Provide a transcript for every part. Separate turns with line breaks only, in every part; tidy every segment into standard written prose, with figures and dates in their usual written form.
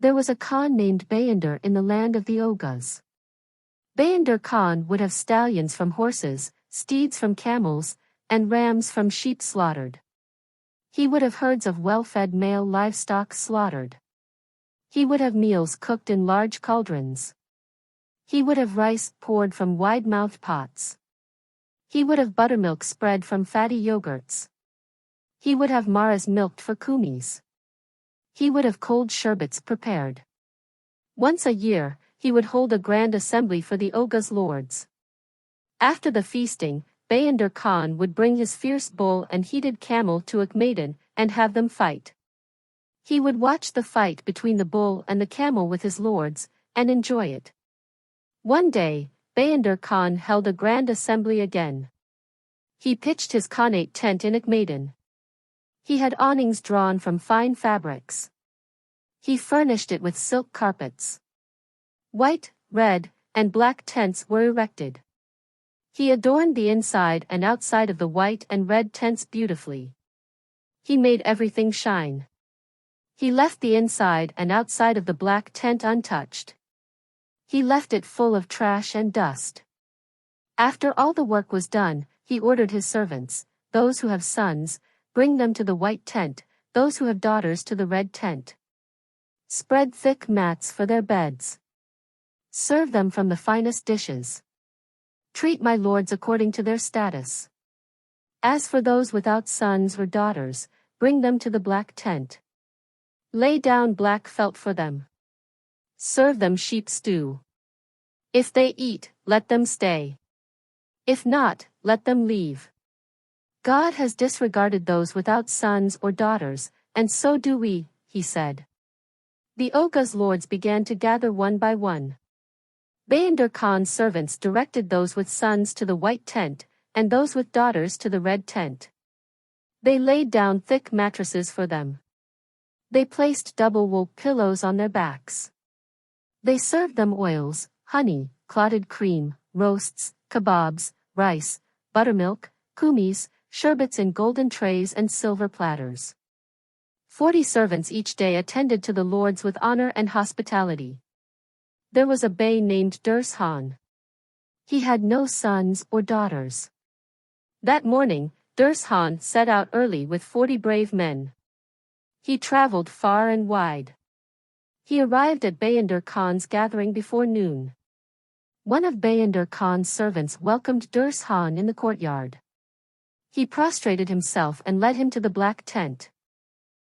There was a Khan named Bayandar in the land of the Oghuz. Bayandar Khan would have stallions from horses, steeds from camels, and rams from sheep slaughtered. He would have herds of well-fed male livestock slaughtered. He would have meals cooked in large cauldrons. He would have rice poured from wide-mouthed pots. He would have buttermilk spread from fatty yogurts. He would have maras milked for kumis. He would have cold sherbets prepared. Once a year, he would hold a grand assembly for the Oghuz lords. After the feasting, Bayandar Khan would bring his fierce bull and heated camel to Akmadan and have them fight. He would watch the fight between the bull and the camel with his lords, and enjoy it. One day, Bayandar Khan held a grand assembly again. He pitched his Khanate tent in Akmadan. He had awnings drawn from fine fabrics. He furnished it with silk carpets. White, red, and black tents were erected. He adorned the inside and outside of the white and red tents beautifully. He made everything shine. He left the inside and outside of the black tent untouched. He left it full of trash and dust. After all the work was done, he ordered his servants, those who have sons, bring them to the white tent, those who have daughters to the red tent. Spread thick mats for their beds. Serve them from the finest dishes. Treat my lords according to their status. As for those without sons or daughters, bring them to the black tent. Lay down black felt for them. Serve them sheep stew. If they eat, let them stay. If not, let them leave. God has disregarded those without sons or daughters, and so do we, he said. The Oghuz lords began to gather one by one. Bayandar Khan's servants directed those with sons to the white tent, and those with daughters to the red tent. They laid down thick mattresses for them. They placed double wool pillows on their backs. They served them oils, honey, clotted cream, roasts, kebabs, rice, buttermilk, kumis, sherbets in golden trays and silver platters. 40 servants each day attended to the lords with honor and hospitality. There was a bey named Dirse Khan. He had no sons or daughters. That morning, Dirse Khan set out early with 40 brave men. He traveled far and wide. He arrived at Bayandar Khan's gathering before noon. One of Bayandar Khan's servants welcomed Dirse Khan in the courtyard. He prostrated himself and led him to the black tent.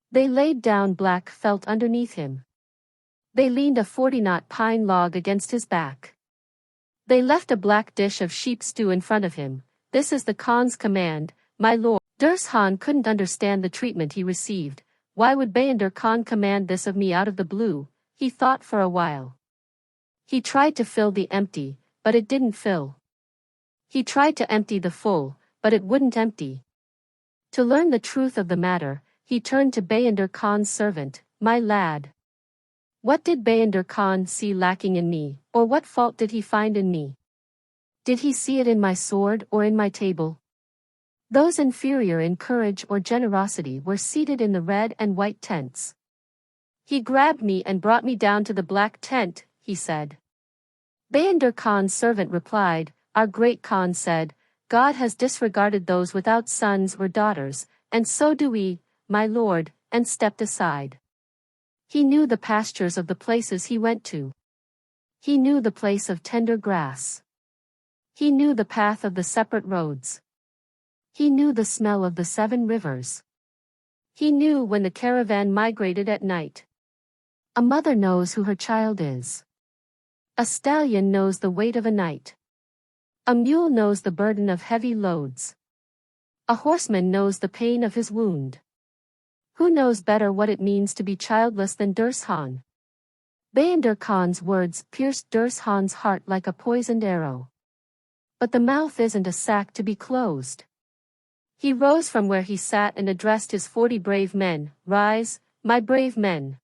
They laid down black felt underneath him. They leaned a 40-knot pine log against his back. They left a black dish of sheep stew in front of him. This is the Khan's command, my lord. Dirse Khan couldn't understand the treatment he received. Why would Bayandar Khan command this of me out of the blue? He thought for a while. He tried to fill the empty, but it didn't fill. He tried to empty the full, but it wouldn't empty. To learn the truth of the matter, he turned to Bayandar Khan's servant, my lad. What did Bayandar Khan see lacking in me, or what fault did he find in me? Did he see it in my sword or in my table? Those inferior in courage or generosity were seated in the red and white tents. He grabbed me and brought me down to the black tent, he said. Bayandar Khan's servant replied, our great Khan said, God has disregarded those without sons or daughters, and so do we, my lord, and stepped aside. He knew the pastures of the places he went to. He knew the place of tender grass. He knew the path of the separate roads. He knew the smell of the 7 rivers. He knew when the caravan migrated at night. A mother knows who her child is. A stallion knows the weight of a night. A mule knows the burden of heavy loads. A horseman knows the pain of his wound. Who knows better what it means to be childless than Dirse Khan? Bayandar Khan's words pierced Dirse Khan's heart like a poisoned arrow. But the mouth isn't a sack to be closed. He rose from where he sat and addressed his 40 brave men, rise, my brave men.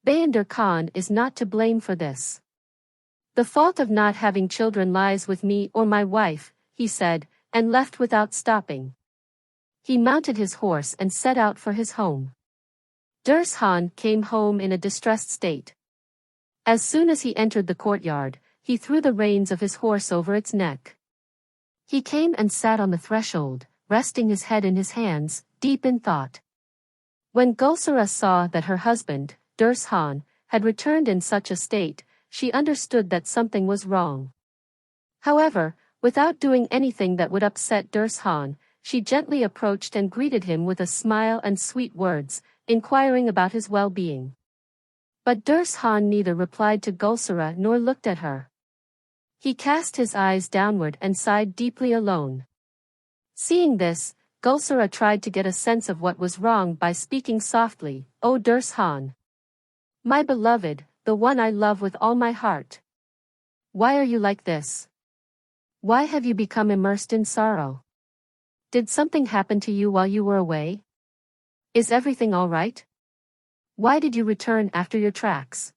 Bayandar Khan is not to blame for this. The fault of not having children lies with me or my wife, he said, and left without stopping. He mounted his horse and set out for his home. Dirse Khan came home in a distressed state. As soon as he entered the courtyard, he threw the reins of his horse over its neck. He came and sat on the threshold, resting his head in his hands, deep in thought. When Gulsara saw that her husband, Dirse Khan, had returned in such a state, she understood that something was wrong. However, without doing anything that would upset Dirse Khan, she gently approached and greeted him with a smile and sweet words, inquiring about his well-being. But Dirse Khan neither replied to Gulsara nor looked at her. He cast his eyes downward and sighed deeply alone. Seeing this, Gulsara tried to get a sense of what was wrong by speaking softly, "O Dirse Khan, my beloved, the one I love with all my heart. Why are you like this? Why have you become immersed in sorrow? Did something happen to you while you were away? Is everything all right? Why did you return after your tracks?"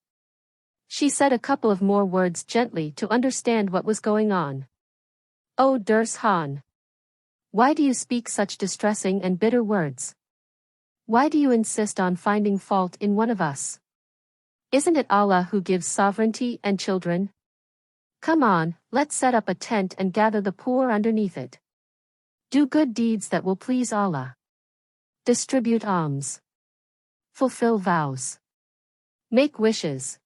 She said a couple of more words gently to understand what was going on. "O Dirse Khan, why do you speak such distressing and bitter words? Why do you insist on finding fault in one of us? Isn't it Allah who gives sovereignty and children? Come on, let's set up a tent and gather the poor underneath it. Do good deeds that will please Allah. Distribute alms. Fulfill vows. Make wishes.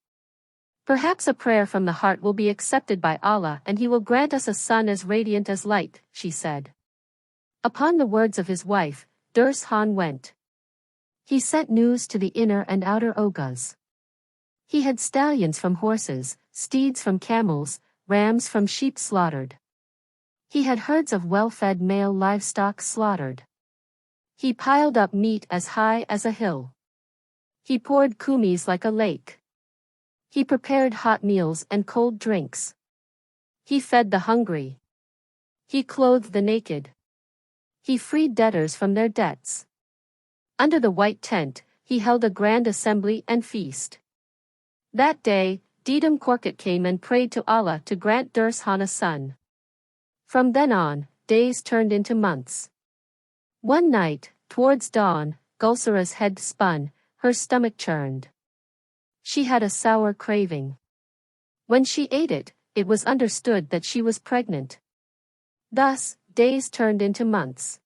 Perhaps a prayer from the heart will be accepted by Allah and He will grant us a son as radiant as light," she said. Upon the words of his wife, Dirse Khan went. He sent news to the inner and outer OGLUs. He had stallions from horses, steeds from camels, rams from sheep slaughtered. He had herds of well-fed male livestock slaughtered. He piled up meat as high as a hill. He poured kumis like a lake. He prepared hot meals and cold drinks. He fed the hungry. He clothed the naked. He freed debtors from their debts. Under the white tent, he held a grand assembly and feast. That day, Dedam Korkut came and prayed to Allah to grant Dirse Khan a son. From then on, days turned into months. One night, towards dawn, Gulsara's head spun, her stomach churned. She had a sour craving. When she ate it, it was understood that she was pregnant. Thus, days turned into months.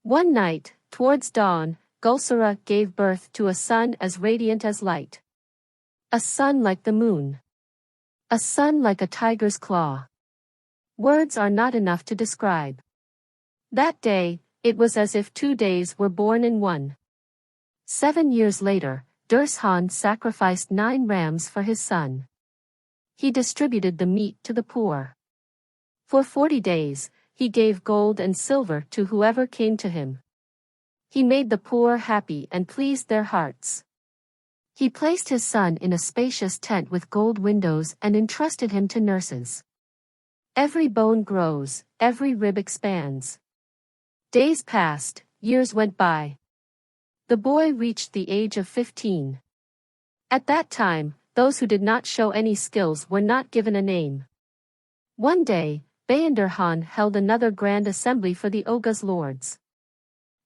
One night, towards dawn, Gulsara gave birth to a son as radiant as light. A son like the moon. A son like a tiger's claw. Words are not enough to describe. That day, it was as if 2 days were born in one. 7 years later, Dirse Khan sacrificed 9 rams for his son. He distributed the meat to the poor. For 40 days, he gave gold and silver to whoever came to him. He made the poor happy and pleased their hearts. He placed his son in a spacious tent with gold windows and entrusted him to nurses. Every bone grows, every rib expands. Days passed, years went by. The boy reached the age of 15. At that time, those who did not show any skills were not given a name. One day, Bayandar Khan held another grand assembly for the Oghuz lords.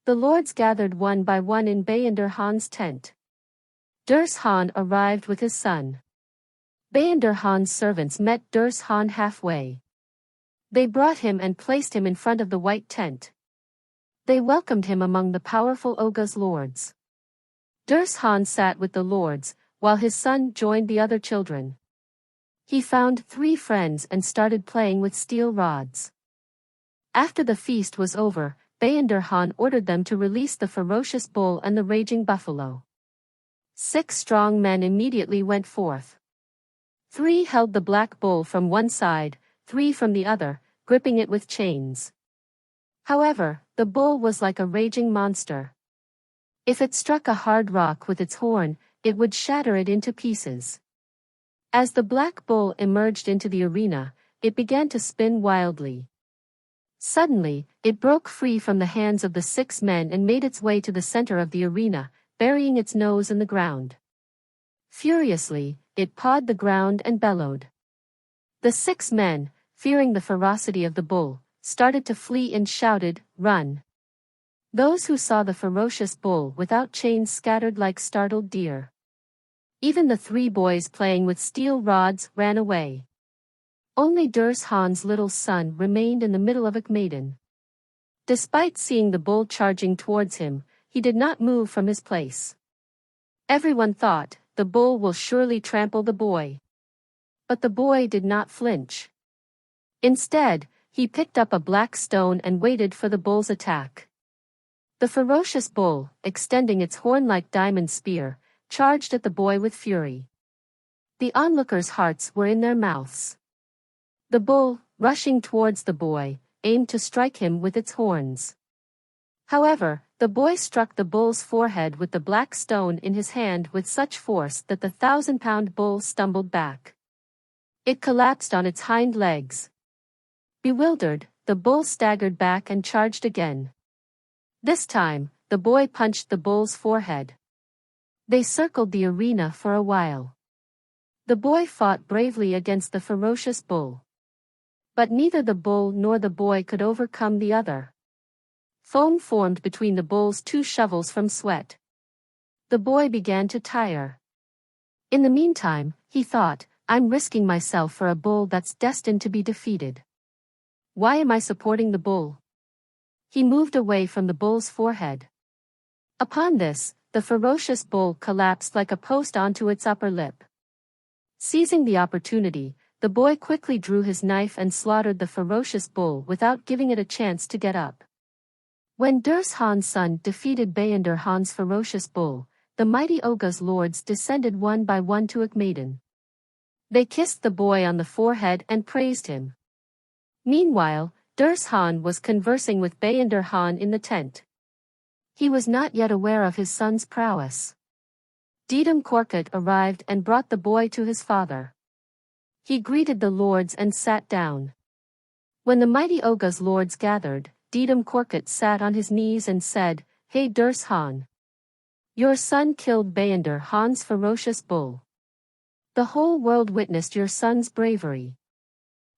The lords gathered one by one in Bayandar Khan's tent. Dirse Khan arrived with his son. Bayandar Khan's servants met Dirse Khan halfway. They brought him and placed him in front of the white tent. They welcomed him among the powerful Oghuz lords. Dirse Khan sat with the lords, while his son joined the other children. He found 3 friends and started playing with steel rods. After the feast was over, Bayandar Khan ordered them to release the ferocious bull and the raging buffalo. 6 strong men immediately went forth. 3 held the black bull from one side, 3 from the other, gripping it with chains. However, the bull was like a raging monster. If it struck a hard rock with its horn, it would shatter it into pieces. As the black bull emerged into the arena, it began to spin wildly. Suddenly, it broke free from the hands of the 6 men and made its way to the center of the arena, burying its nose in the ground. Furiously, it pawed the ground and bellowed. The 6 men, fearing the ferocity of the bull, started to flee and shouted, "Run! Those who saw the ferocious bull without chains scattered like startled deer. Even the 3 boys playing with steel rods ran away. Only Dirse Khan's little son remained in the middle of Akmaiden. Despite seeing the bull charging towards him, he did not move from his place. Everyone thought, the bull will surely trample the boy. But the boy did not flinch. Instead, he picked up a black stone and waited for the bull's attack. The ferocious bull, extending its horn-like diamond spear, charged at the boy with fury. The onlookers' hearts were in their mouths. The bull, rushing towards the boy, aimed to strike him with its horns. However, the boy struck the bull's forehead with the black stone in his hand with such force that the 1,000-pound bull stumbled back. It collapsed on its hind legs. Bewildered, the bull staggered back and charged again. This time, the boy punched the bull's forehead. They circled the arena for a while. The boy fought bravely against the ferocious bull. But neither the bull nor the boy could overcome the other. Foam formed between the bull's 2 shovels from sweat. The boy began to tire. In the meantime, he thought, I'm risking myself for a bull that's destined to be defeated. Why am I supporting the bull? He moved away from the bull's forehead. Upon this, the ferocious bull collapsed like a post onto its upper lip. Seizing the opportunity, the boy quickly drew his knife and slaughtered the ferocious bull without giving it a chance to get up. When Dirse Khan's son defeated Bayender Khan's ferocious bull, the mighty Oga's lords descended one by one to Akmaiden. They kissed the boy on the forehead and praised him. Meanwhile, Dirse Khan was conversing with Bayender Khan in the tent. He was not yet aware of his son's prowess. Dedam Korkut arrived and brought the boy to his father. He greeted the lords and sat down. When the mighty Oga's lords gathered, Dedam Korkut sat on his knees and said, Hey Dirse Khan. Your son killed Bayender Khan's ferocious bull. The whole world witnessed your son's bravery.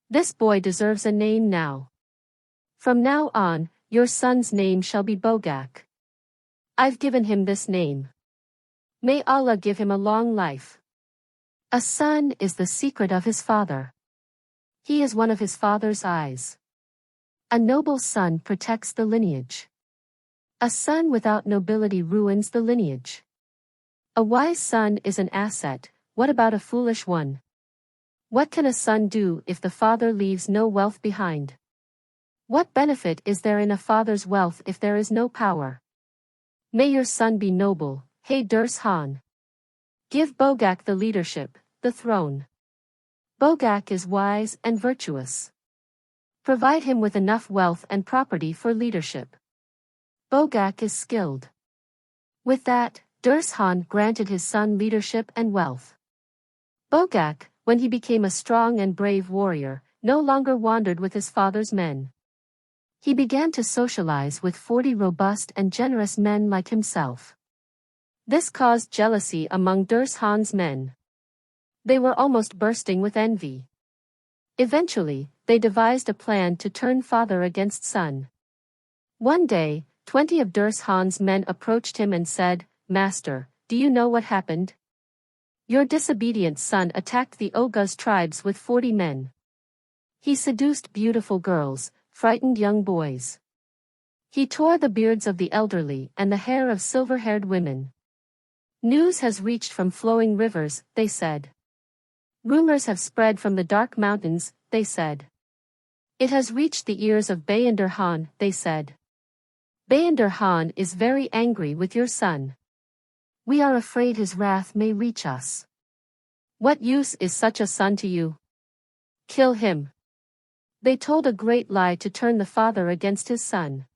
This boy deserves a name now. From now on, your son's name shall be Boğaç. I've given him this name. May Allah give him a long life. A son is the secret of his father. He is one of his father's eyes. A noble son protects the lineage. A son without nobility ruins the lineage. A wise son is an asset, what about a foolish one? What can a son do if the father leaves no wealth behind? What benefit is there in a father's wealth if there is no power? May your son be noble, hey Dirse Khan. Give Boğaç the leadership, the throne. Boğaç is wise and virtuous. Provide him with enough wealth and property for leadership. Boğaç is skilled. With that, Dirse Khan granted his son leadership and wealth. Boğaç, when he became a strong and brave warrior, no longer wandered with his father's men. He began to socialize with 40 robust and generous men like himself. This caused jealousy among Dirse Khan's men. They were almost bursting with envy. Eventually, they devised a plan to turn father against son. One day, 20 of Dirse Khan's men approached him and said, Master, do you know what happened? Your disobedient son attacked the OGLU tribes with 40 men. He seduced beautiful girls, frightened young boys. He tore the beards of the elderly and the hair of silver-haired women. News has reached from flowing rivers, they said. Rumors have spread from the dark mountains, they said. It has reached the ears of Bayender Khan, they said. Bayender Khan is very angry with your son. We are afraid his wrath may reach us. What use is such a son to you? Kill him. They told a great lie to turn the father against his son.